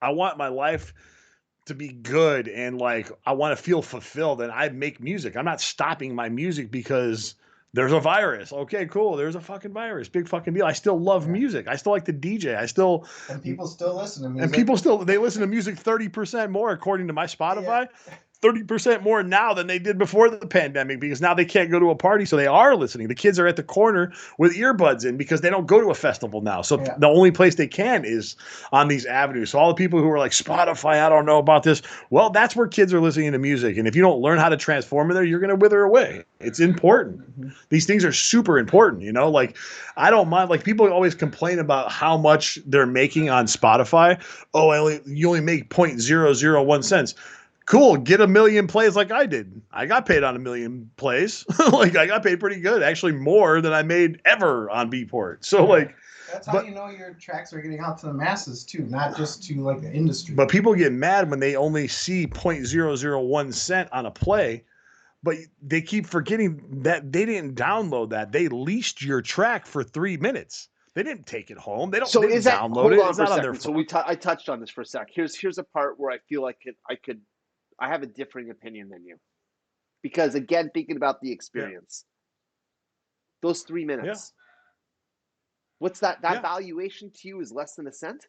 I want my life to be good and like I want to feel fulfilled and I make music. I'm not stopping my music because there's a virus. Okay, cool. There's a fucking virus. Big fucking deal. I still love Yeah. music. I still like to DJ. I still And people still listen to and music. people still they listen to music 30% more according to my Yeah. Spotify. 30% more now than they did before the pandemic because now they can't go to a party, so they are listening. The kids are at the corner with earbuds in because they don't go to a festival now. So Yeah. the only place they can is on these avenues. So all the people who are like, Spotify, I don't know about this. Well, that's where kids are listening to music. And if you don't learn how to transform in there, you're going to wither away. It's important. Mm-hmm. These things are super important, you know? Like, I don't mind. Like, people always complain about how much they're making on Spotify. Oh, you only make 0.001 cents. Cool, get a million plays like I did. I got paid on a million plays. Like I got paid pretty good, actually more than I made ever on Beatport. So Yeah. like, That's how but you know your tracks are getting out to the masses too, not just to like the industry. but people get mad when they only see 0.001 cent on a play. But they keep forgetting that they didn't download that. They leased your track for 3 minutes. They didn't take it home. So They is didn't that, download hold it. on It's for a not on their second. So phone. I touched on this for a sec. Here's a part where I feel like I have a differing opinion than you. Because again, thinking about the Yeah, experience, those three yeah, minutes, what's that yeah. valuation to you is less than a cent?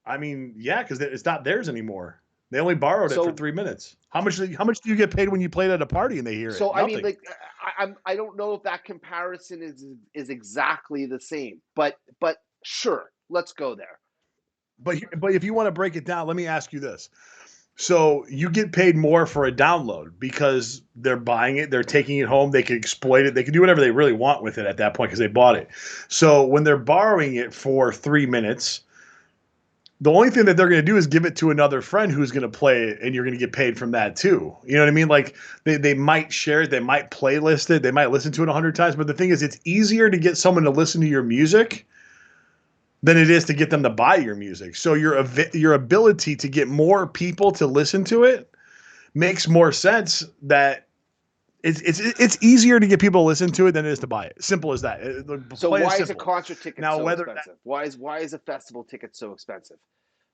I mean, yeah, because it's not theirs anymore. They only borrowed it for So 3 minutes. How much do you get paid when you played at a party and they hear it? so I mean, Nothing. like I don't know if that comparison is exactly the same, but sure, let's go there. But if you want to break it down, let me ask you this. So you get paid more for a download because they're buying it, they're taking it home, they can exploit it, they can do whatever they really want with it at that point because they bought it. So when they're borrowing it for 3 minutes, the only thing that they're going to do is give it to another friend who's going to play it and you're going to get paid from that too. You know what I mean? Like they might share it, they might playlist it, they might listen to it 100 times. But the thing is, it's easier to get someone to listen to your music than it is to get them to buy your music. So your ability to get more people to listen to it makes more sense that it's easier to get people to listen to it than it is to buy it. Simple as that. So Plain and why is a simple. concert ticket Now, so whether that expensive? Why is a festival ticket so expensive?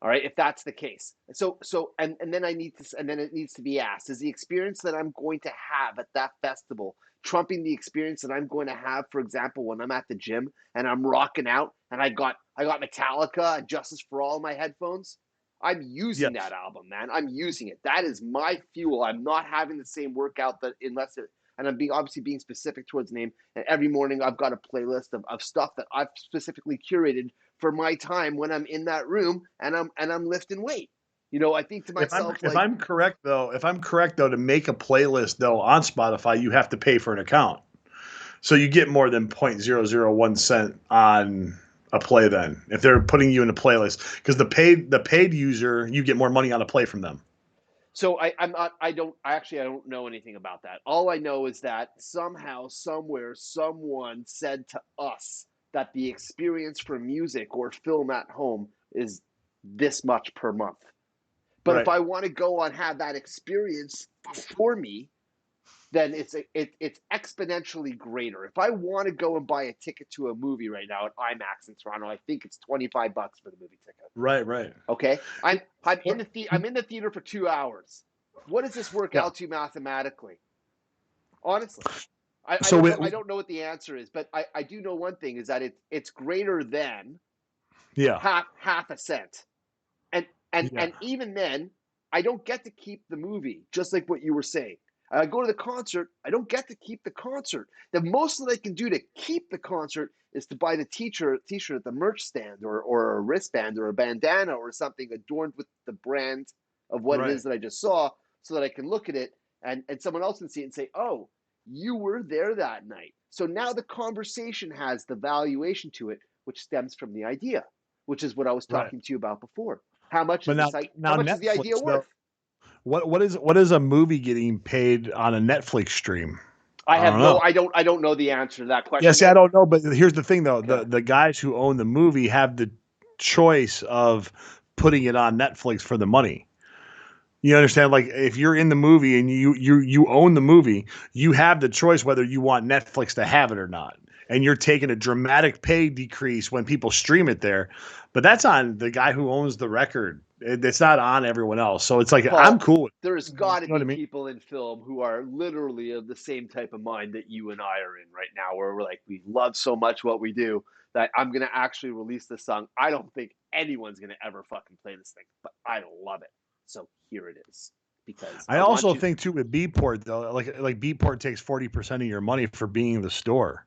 All right, if that's the case. And then it needs to be asked, is the experience that I'm going to have at that festival trumping the experience that I'm going to have, for example, when I'm at the gym and I'm rocking out and I got Metallica and Justice for All in my headphones? I'm using that yes, album, man. I'm using it. That is my fuel. I'm not having the same workout that unless it and I'm being obviously being specific towards name. And every morning I've got a playlist of stuff that I've specifically curated for my time when I'm in that room and I'm lifting weight. I think to myself if like, I'm correct though, to make a playlist though on Spotify, you have to pay for an account. So you get more than 0.001 cent on a play then if they're putting you in a playlist because the paid user you get more money on a play from them. so I'm not I don't know anything about that. All I know is that somehow, somewhere, someone said to us that the experience for music or film at home is this much per month. But if Right. I want to go and have that experience for me, then it's exponentially greater. If I want to go and buy a ticket to a movie right now at IMAX in Toronto, I think it's $25 for the movie ticket. Right. Right. Okay, I'm in the theater for 2 hours. What does this work Yeah. out to mathematically? Honestly, I So don't know. I don't know what the answer is, but I do know one thing is that it's greater than yeah. half a cent. And and Yeah. and even then, I don't get to keep the movie, just like what you were saying. I go to the concert, I don't get to keep the concert. The most that I can do to keep the concert is to buy the t-shirt at the merch stand or a wristband or a bandana or something adorned with the brand of what it Right. is that I just saw so that I can look at it and someone else can see it and say, oh, you were there that night. So now the conversation has the valuation to it, which stems from the idea, which is what I was Right. talking to you about before. How much But is the now site? How now much is the idea Netflix though. worth? What is a movie getting paid on a Netflix stream? I I have don't no. know. I don't know the answer to that Yeah, question. see, I don't know, but here's the thing though. Okay. The guys who own the movie have the choice of putting it on Netflix for the money. You understand? Like if you're in the movie and you own the movie, you have the choice whether you want Netflix to have it or not. and you're taking a dramatic pay decrease when people stream it there. But that's on the guy who owns the record. It's not on everyone else. So it's like, Paul, I'm cool with there's it. got to You know what be I mean? people in film who are literally of the same type of mind that you and I are in right now, where we're like, we love so much what we do that I'm going to actually release this song. I don't think anyone's going to ever fucking play this thing, but I love it. So here it is. Because I also think too with Beatport though, like Beatport takes 40% of your money for being in the store.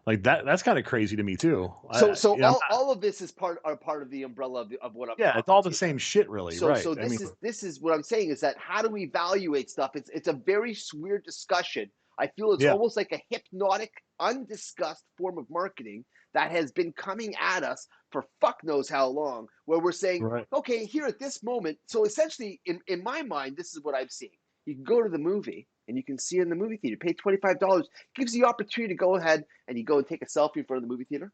Like that's kind of crazy to me too. So You know, all of this is part of the umbrella of what I'm yeah, it's talking all to the you same about. shit, really, So right? so I mean, this is what I'm saying is that how do we evaluate stuff? It's a very weird discussion. I feel it's yeah, almost like a hypnotic, undiscussed form of marketing that has been coming at us for fuck knows how long, where we're saying, right, okay, here at this moment. So essentially, in my mind, this is what I'm seeing. You can go to the movie and you can see it in the movie theater. Pay $25, gives you the opportunity to go ahead and you go and take a selfie in front of the movie theater.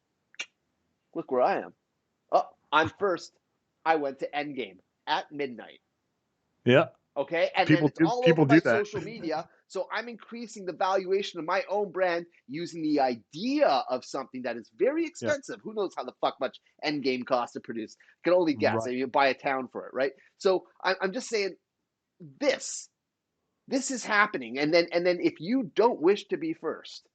Look where I am. Oh, I'm first. I went to Endgame at midnight. yeah. Okay. And then People it's do all over people my do that. social media. So I'm increasing the valuation of my own brand using the idea of something that is very Yeah, expensive. Who knows how the fuck much Endgame costs to produce? Can only guess. I right. mean, you buy a town for it, right? So I'm just saying this. This is happening. And then if you don't wish to be first,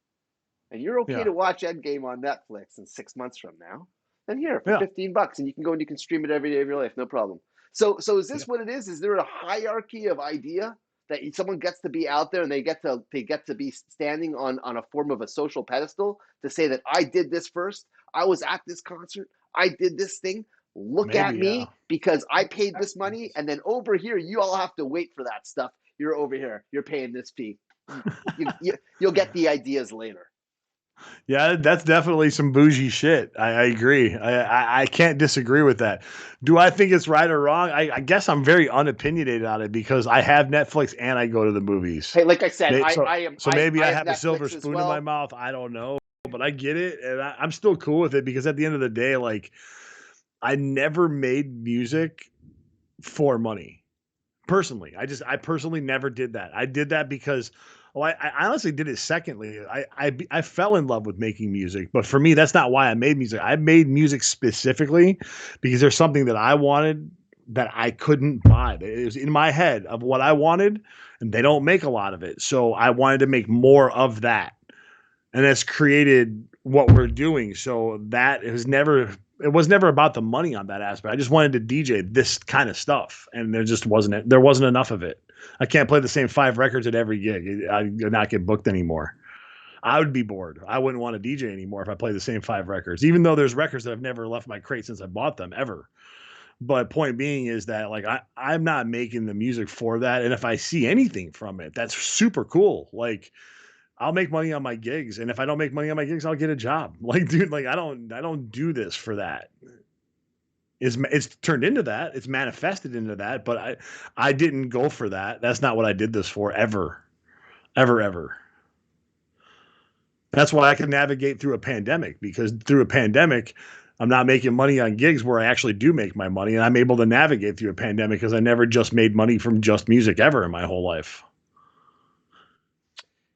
and you're okay Yeah, to watch Endgame on Netflix in 6 months from now, then here for yeah, $15, and you can go and you can stream it every day of your life, no problem. So is yeah. this what it is? Is there a hierarchy of idea that someone gets to be out there and they get to be standing on a form of a social pedestal to say that I did this first, I was at this concert, I did this thing. Look at Maybe, yeah. me because I paid this money, and then over here you all have to wait for that stuff. You're over here, you're paying this fee. You'll get the ideas later. Yeah, that's definitely some bougie shit. I agree. I can't disagree with that. Do I think it's right or wrong? I guess I'm very unopinionated on it because I have Netflix and I go to the movies. Hey, like I said, So maybe I I have have a silver Netflix as spoon in my well. mouth. I don't know, but I get it, and I'm still cool with it because at the end of the day, like I never made music for money. Personally, I personally never did that. I did that because, well, I honestly did it secondly. I fell in love with making music, but for me, that's not why I made music. I made music specifically because there's something that I wanted that I couldn't buy. It was in my head of what I wanted, and they don't make a lot of it. So I wanted to make more of that, and that's created what we're doing. So that has never it was never about the money on that aspect. I just wanted to DJ this kind of stuff, and there wasn't enough of it. I can't play the same 5 records at every gig. I'd not get booked anymore. I would be bored. I wouldn't want to DJ anymore if I play the same 5 records, even though there's records that have never left my crate since I bought them ever. But point being is that like I'm not making the music for that, and if I see anything from it, that's super cool. Like I'll make money on my gigs, and if I don't make money on my gigs, I'll get a job. Like, dude, like I don't do this for that. It's turned into that. It's manifested into that, but I didn't go for that. That's not what I did this for ever, ever, ever. That's why I can navigate through a pandemic because through a pandemic, I'm not making money on gigs where I actually do make my money, and I'm able to navigate through a pandemic because I never just made money from just music ever in my whole life.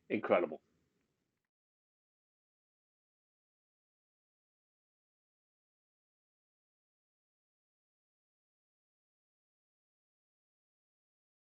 Incredible.